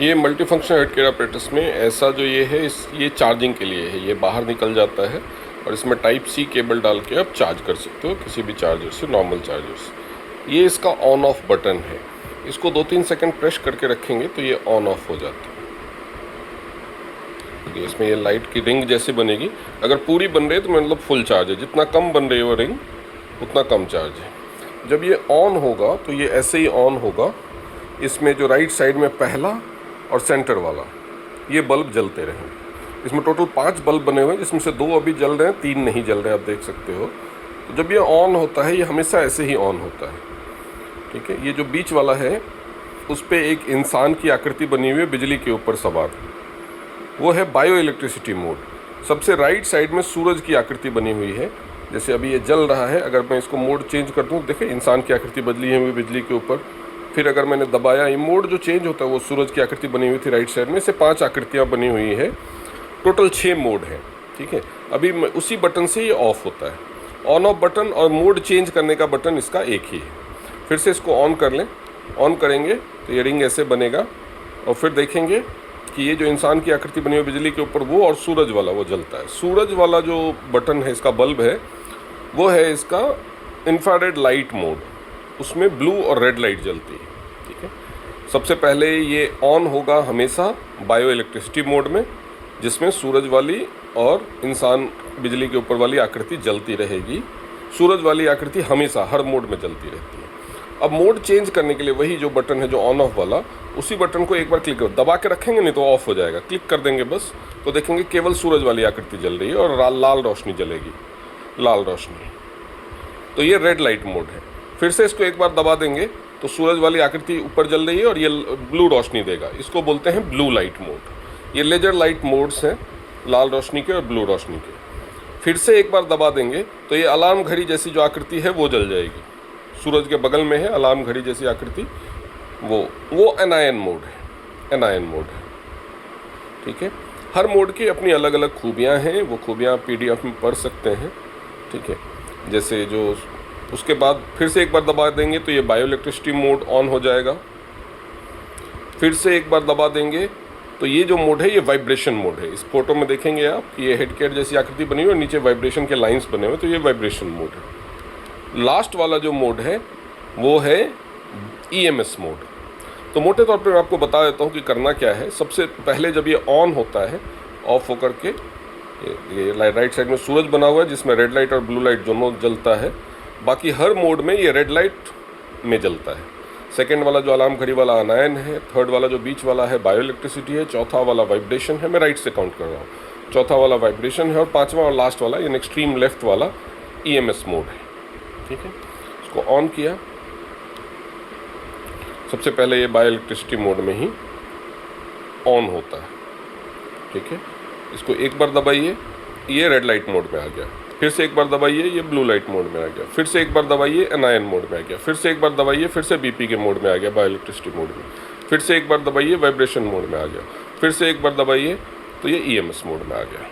ये multifunction head care apparatus में ऐसा जो ये है ये चार्जिंग के लिए है। ये बाहर निकल जाता है और इसमें टाइप सी केबल डाल के आप चार्ज कर सकते हो किसी भी चार्जर से, नॉर्मल चार्जर से। ये इसका ऑन ऑफ बटन है। इसको 2-3 सेकंड प्रेस करके रखेंगे तो ये ऑन ऑफ हो जाता है। इसमें ये लाइट की रिंग जैसी बनेगी। अगर पूरी बन रही है तो मतलब फुल चार्ज है, जितना कम बन रही है वो रिंग उतना कम चार्ज है। जब ये ऑन होगा तो ये ऐसे ही ऑन होगा। इसमें जो राइट साइड में पहला और सेंटर वाला ये बल्ब जलते रहेंगे। इसमें टोटल 5 बल्ब बने हुए हैं, जिसमें से 2 अभी जल रहे हैं, 3 नहीं जल रहे हैं, आप देख सकते हो। तो जब ये ऑन होता है ये हमेशा ऐसे ही ऑन होता है, ठीक है। ये जो बीच वाला है उस पर एक इंसान की आकृति बनी हुई है बिजली के ऊपर सवार, वो है बायो इलेक्ट्रिसिटी मोड। सबसे राइट साइड में सूरज की आकृति बनी हुई है, जैसे अभी ये जल रहा है। अगर मैं इसको मोड चेंज कर दूँ, देखें इंसान की आकृति बदली है बिजली के ऊपर। फिर अगर मैंने दबाया, ये मोड जो चेंज होता है वो सूरज की आकृति बनी हुई थी राइट साइड में, से 5 आकृतियाँ बनी हुई है। टोटल 6 मोड है, ठीक है। अभी उसी बटन से ये ऑफ होता है। ऑन ऑफ बटन और मोड चेंज करने का बटन इसका एक ही है। फिर से इसको ऑन कर लें। ऑन करेंगे तो ये रिंग ऐसे बनेगा और फिर देखेंगे कि ये जो इंसान की आकृति बनी हुई बिजली के ऊपर वो और सूरज वाला वो जलता है। सूरज वाला जो बटन है इसका बल्ब है वो है इसका इंफ्रारेड लाइट मोड। उसमें ब्लू और रेड लाइट जलती है, ठीक है। सबसे पहले ये ऑन होगा हमेशा बायो इलेक्ट्रिसिटी मोड में, जिसमें सूरज वाली और इंसान बिजली के ऊपर वाली आकृति जलती रहेगी। सूरज वाली आकृति हमेशा हर मोड में जलती रहती है। अब मोड चेंज करने के लिए वही जो बटन है जो ऑन ऑफ वाला, उसी बटन को एक बार क्लिक कर, दबा के रखेंगे नहीं तो ऑफ हो जाएगा। क्लिक कर देंगे बस तो देखेंगे केवल सूरज वाली आकृति जल रही है और लाल रोशनी जलेगी, लाल रोशनी। तो ये रेड लाइट मोड है। फिर से इसको एक बार दबा देंगे तो सूरज वाली आकृति ऊपर जल रही है और ये ब्लू रोशनी देगा। इसको बोलते हैं ब्लू लाइट मोड। ये लेजर लाइट मोड्स हैं, लाल रोशनी के और ब्लू रोशनी के। फिर से एक बार दबा देंगे तो ये अलार्म घड़ी जैसी जो आकृति है वो जल जाएगी। सूरज के बगल में है अलार्म घड़ी जैसी आकृति, वो एनायन मोड है, एनायन मोड है, ठीक है। हर मोड की अपनी अलग अलग खूबियाँ हैं, वो खूबियाँ PDF में पढ़ सकते हैं, ठीक है। जैसे जो उसके बाद फिर से एक बार दबा देंगे तो ये बायो इलेक्ट्रिसिटी मोड ऑन हो जाएगा। फिर से एक बार दबा देंगे तो ये जो मोड है ये वाइब्रेशन मोड है। इस फोटो में देखेंगे आप कि ये हेड केयर जैसी आकृति बनी हुई और नीचे वाइब्रेशन के लाइंस बने हुए, तो ये वाइब्रेशन मोड है। लास्ट वाला जो मोड है वो है EMS मोड। तो मोटे तौर पर मैं आपको बता देता हूँ कि करना क्या है। सबसे पहले जब ये ऑन होता है, ऑफ होकर के ये राइट साइड में सूरज बना हुआ है जिसमें रेड लाइट और ब्लू लाइट दोनों जलता है। बाकी हर मोड में ये रेड लाइट में जलता है। सेकंड वाला जो अलार्म घड़ी वाला अनायन है, थर्ड वाला जो बीच वाला है बायो इलेक्ट्रिसिटी है, चौथा वाला वाइब्रेशन है, मैं राइट से काउंट कर रहा हूँ, चौथा वाला वाइब्रेशन है और पांचवा और लास्ट वाला यानी एक्सट्रीम लेफ्ट वाला EMS मोड है, ठीक है। इसको ऑन किया, सबसे पहले ये बायो इलेक्ट्रिसिटी मोड में ही ऑन होता है, ठीक है। इसको एक बार दबाइए, ये रेड लाइट मोड में आ गया। फिर से एक बार दबाइए, ये ब्लू लाइट मोड में आ गया। फिर से एक बार दबाइए, एनायन मोड में आ गया। फिर से एक बार दबाइए, फिर से BP के मोड में आ गया, बायो इलेक्ट्रिसिटी मोड में। फिर से एक बार दबाइए, वाइब्रेशन मोड में आ गया। फिर से एक बार दबाइए तो ये EMS मोड में आ गया।